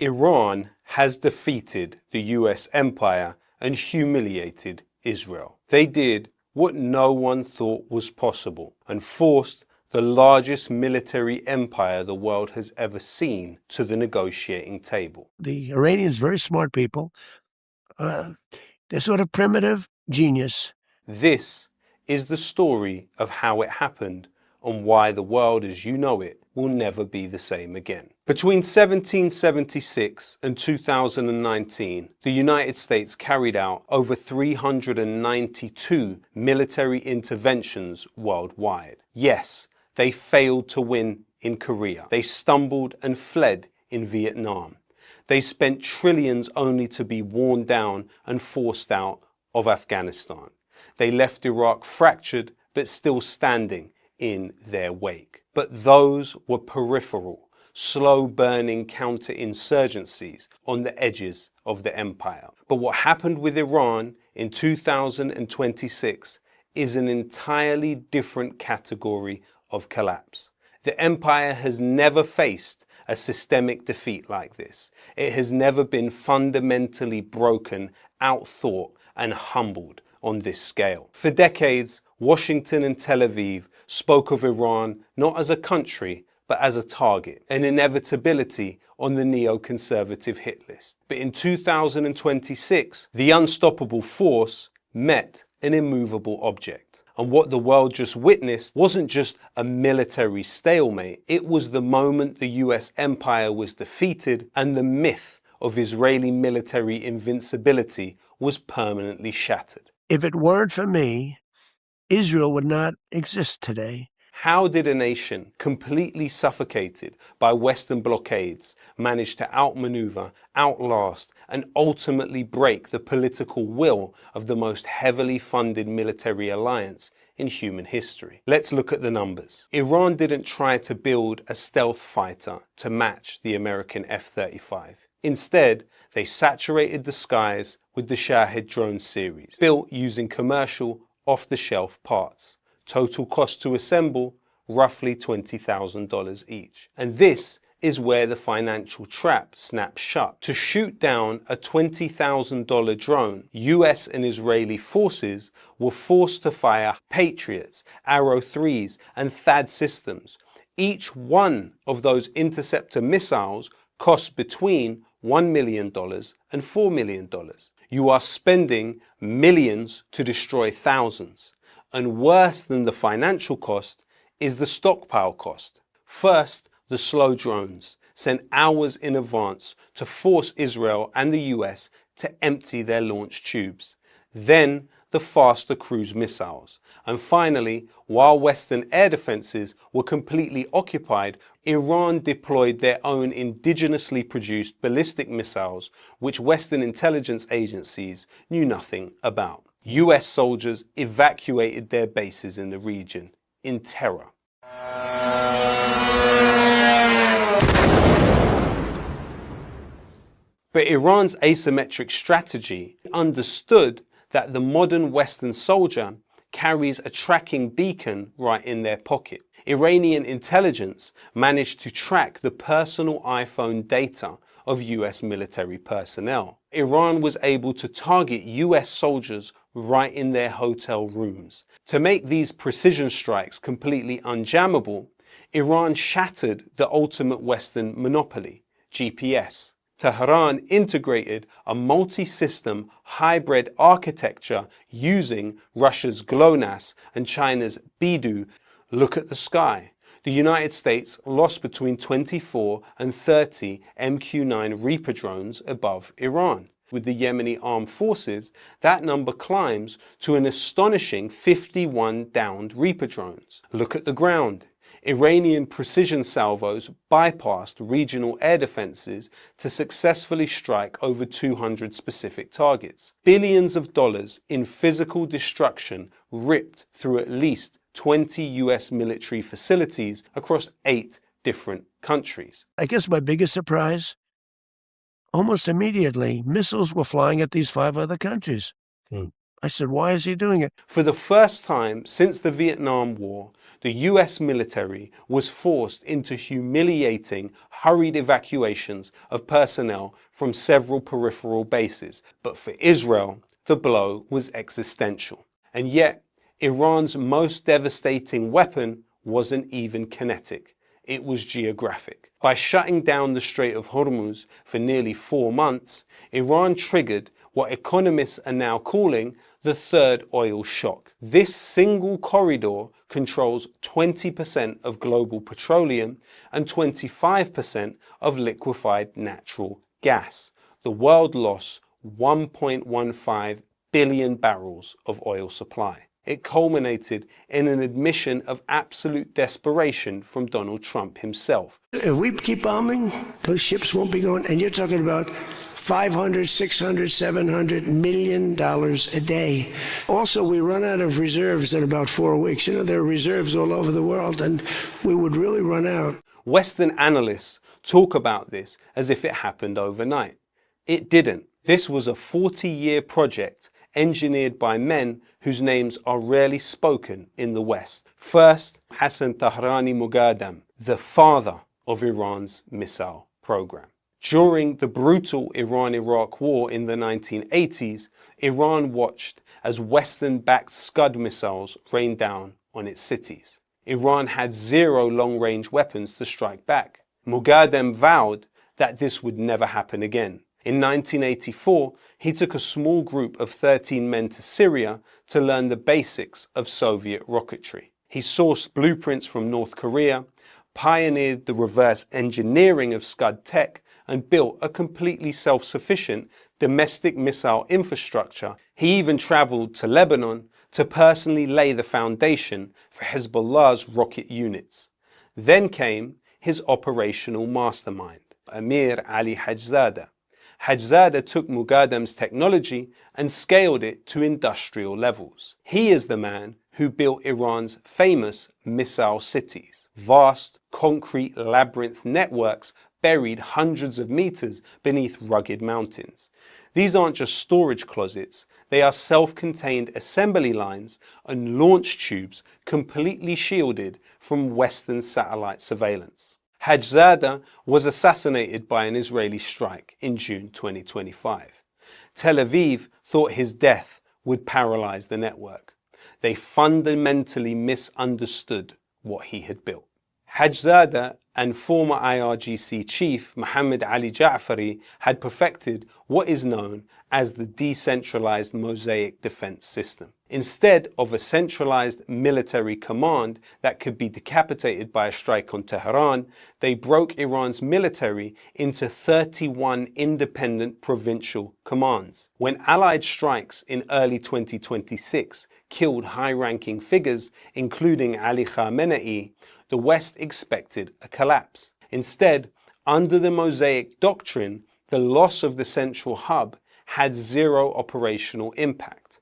Iran has defeated the US empire and humiliated Israel. They did what no one thought was possible and forced the largest military empire the world has ever seen to the negotiating table. The Iranians, very smart people, they're sort of primitive genius. This is the story of how it happened and why the world as you know it will never be the same again. Between 1776 and 2019, the United States carried out over 392 military interventions worldwide. Yes, they failed to win in Korea. They stumbled and fled in Vietnam. They spent trillions only to be worn down and forced out of Afghanistan. They left Iraq fractured but still standing in their wake. But those were peripheral, slow-burning counterinsurgencies on the edges of the empire. But what happened with Iran in 2026 is an entirely different category of collapse. The empire has never faced a systemic defeat like this. It has never been fundamentally broken, outthought, and humbled on this scale. For decades, Washington and Tel Aviv spoke of Iran not as a country, but as a target, an inevitability on the neoconservative hit list. But in 2026, the unstoppable force met an immovable object. And what the world just witnessed wasn't just a military stalemate, it was the moment the US empire was defeated and the myth of Israeli military invincibility was permanently shattered. If it weren't for me, Israel would not exist today. How did a nation completely suffocated by Western blockades manage to outmaneuver, outlast, and ultimately break the political will of the most heavily funded military alliance in human history? Let's look at the numbers. Iran didn't try to build a stealth fighter to match the American F-35. Instead, they saturated the skies with the Shahed drone series, built using commercial, off-the-shelf parts. Total cost to assemble, roughly $20,000 each. And this is where the financial trap snaps shut. To shoot down a $20,000 drone, US and Israeli forces were forced to fire Patriots, Arrow 3s, and THAAD systems. Each one of those interceptor missiles cost between $1 million and $4 million. You are spending millions to destroy thousands. And worse than the financial cost is the stockpile cost. First, the slow drones, sent hours in advance to force Israel and the US to empty their launch tubes. Then, the faster cruise missiles. And finally, while Western air defenses were completely occupied, Iran deployed their own indigenously produced ballistic missiles, which Western intelligence agencies knew nothing about. US soldiers evacuated their bases in the region in terror. But Iran's asymmetric strategy understood that the modern Western soldier carries a tracking beacon right in their pocket. Iranian intelligence managed to track the personal iPhone data of US military personnel. Iran was able to target US soldiers right in their hotel rooms. To make these precision strikes completely unjammable, Iran shattered the ultimate Western monopoly, GPS. Tehran integrated a multi-system hybrid architecture using Russia's GLONASS and China's Beidou. Look at the sky. The United States lost between 24 and 30 MQ-9 Reaper drones above Iran. With the Yemeni armed forces, that number climbs to an astonishing 51 downed Reaper drones. Look at the ground. Iranian precision salvos bypassed regional air defenses to successfully strike over 200 specific targets. Billions of dollars in physical destruction ripped through at least 20 US military facilities across 8 different countries. I guess my biggest surprise, almost immediately, missiles were flying at these 5 other countries. I said, why is he doing it? For the first time since the Vietnam War, the US military was forced into humiliating, hurried evacuations of personnel from several peripheral bases. But for Israel, the blow was existential. And yet, Iran's most devastating weapon wasn't even kinetic. It was geographic. By shutting down the Strait of Hormuz for nearly 4 months, Iran triggered what economists are now calling the third oil shock. This single corridor controls 20% of global petroleum and 25% of liquefied natural gas. The world lost 1.15 billion barrels of oil supply. It culminated in an admission of absolute desperation from Donald Trump himself. If we keep bombing, those ships won't be going. And you're talking about $500, $600, $700 million a day. Also, we run out of reserves in about 4 weeks. You know, there are reserves all over the world, and we would really run out. Western analysts talk about this as if it happened overnight. It didn't. This was a 40-year project engineered by men whose names are rarely spoken in the West. First, Hassan Tahrani Muqaddam, the father of Iran's missile program. During the brutal Iran-Iraq War in the 1980s, Iran watched as Western-backed Scud missiles rained down on its cities. Iran had 0 long-range weapons to strike back. Muqaddam vowed that this would never happen again. In 1984, he took a small group of 13 men to Syria to learn the basics of Soviet rocketry. He sourced blueprints from North Korea, pioneered the reverse engineering of Scud tech, and built a completely self-sufficient domestic missile infrastructure. He even traveled to Lebanon to personally lay the foundation for Hezbollah's rocket units. Then came his operational mastermind, Amir Ali Hajzada. Hajzada took Muqaddam's technology and scaled it to industrial levels. He is the man who built Iran's famous missile cities, vast concrete labyrinth networks buried hundreds of meters beneath rugged mountains. These aren't just storage closets, they are self-contained assembly lines and launch tubes completely shielded from Western satellite surveillance. Hajzada was assassinated by an Israeli strike in June 2025. Tel Aviv thought his death would paralyze the network. They fundamentally misunderstood what he had built. Hajzada and former IRGC chief Mohammed Ali Ja'fari had perfected what is known as the decentralized mosaic defense system. Instead of a centralized military command that could be decapitated by a strike on Tehran, they broke Iran's military into 31 independent provincial commands. When Allied strikes in early 2026 killed high-ranking figures, including Ali Khamenei, the West expected a collapse. Instead, under the mosaic doctrine, the loss of the central hub had 0 operational impact.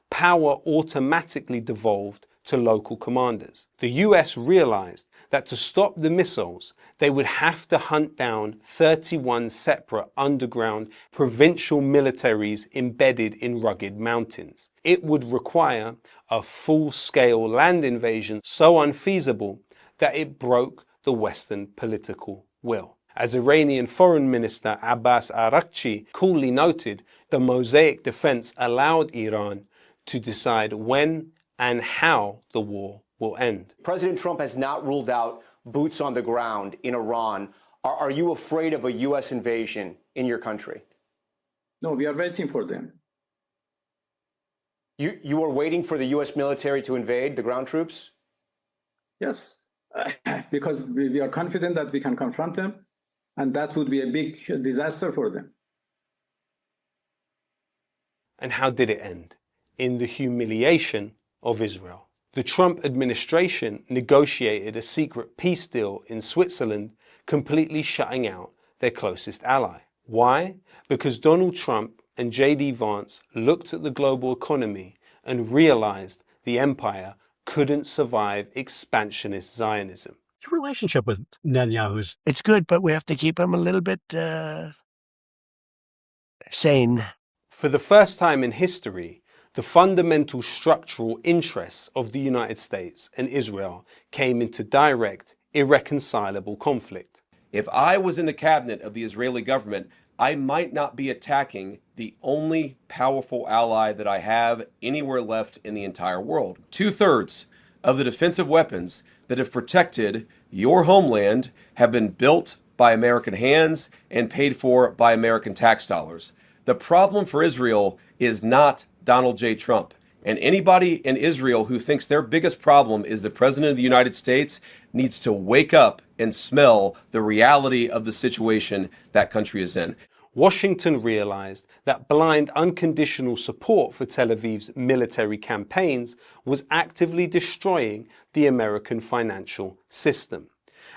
Power automatically devolved to local commanders. The US realized that to stop the missiles, they would have to hunt down 31 separate underground provincial militaries embedded in rugged mountains. It would require a full-scale land invasion so unfeasible that it broke the Western political will. As Iranian Foreign Minister Abbas Araghchi coolly noted, the mosaic defense allowed Iran to decide when and how the war will end. President Trump has not ruled out boots on the ground in Iran. Are you afraid of a U.S. invasion in your country? No, we are waiting for them. You are waiting for the U.S. military to invade, the ground troops? Yes, because we are confident that we can confront them, and that would be a big disaster for them. And how did it end? In the humiliation of Israel. The Trump administration negotiated a secret peace deal in Switzerland, completely shutting out their closest ally. Why? Because Donald Trump and J.D. Vance looked at the global economy and realized the empire couldn't survive expansionist Zionism. Your relationship with Netanyahu's... It's good, but we have to keep him a little bit sane. For the first time in history, The fundamental structural interests of the United States and Israel came into direct, irreconcilable conflict. If I was in the cabinet of the Israeli government, I might not be attacking the only powerful ally that I have anywhere left in the entire world. 2/3 of the defensive weapons that have protected your homeland have been built by American hands and paid for by American tax dollars. The problem for Israel is not Donald J. Trump. And anybody in Israel who thinks their biggest problem is the President of the United States needs to wake up and smell the reality of the situation that country is in. Washington realized that blind, unconditional support for Tel Aviv's military campaigns was actively destroying the American financial system.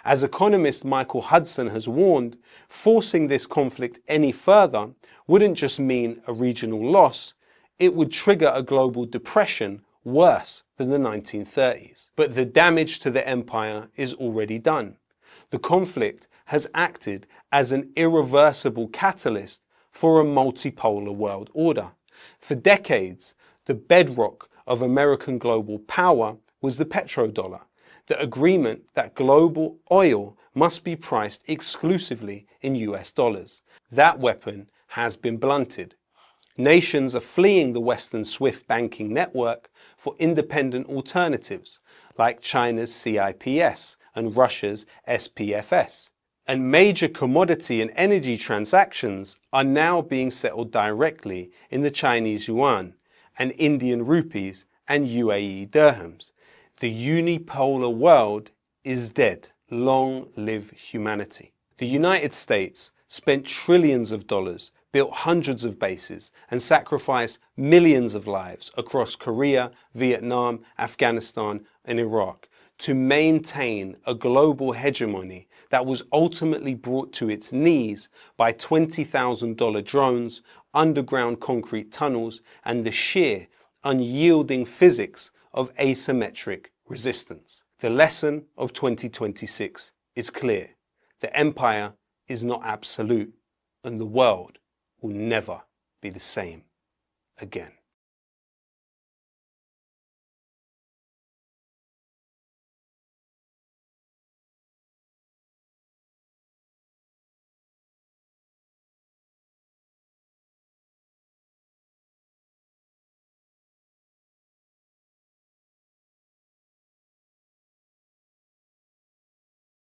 As economist Michael Hudson has warned, forcing this conflict any further wouldn't just mean a regional loss, it would trigger a global depression worse than the 1930s. But the damage to the empire is already done. The conflict has acted as an irreversible catalyst for a multipolar world order. For decades, the bedrock of American global power was the petrodollar, the agreement that global oil must be priced exclusively in US dollars. That weapon has been blunted. Nations are fleeing the Western SWIFT banking network for independent alternatives, like China's CIPS and Russia's SPFS. And major commodity and energy transactions are now being settled directly in the Chinese yuan and Indian rupees and UAE dirhams. The unipolar world is dead. Long live humanity. The United States spent trillions of dollars, built hundreds of bases, and sacrificed millions of lives across Korea, Vietnam, Afghanistan, and Iraq to maintain a global hegemony that was ultimately brought to its knees by $20,000 drones, underground concrete tunnels, and the sheer, unyielding physics of asymmetric resistance. The lesson of 2026 is clear. The empire is not absolute, and the world will never be the same again.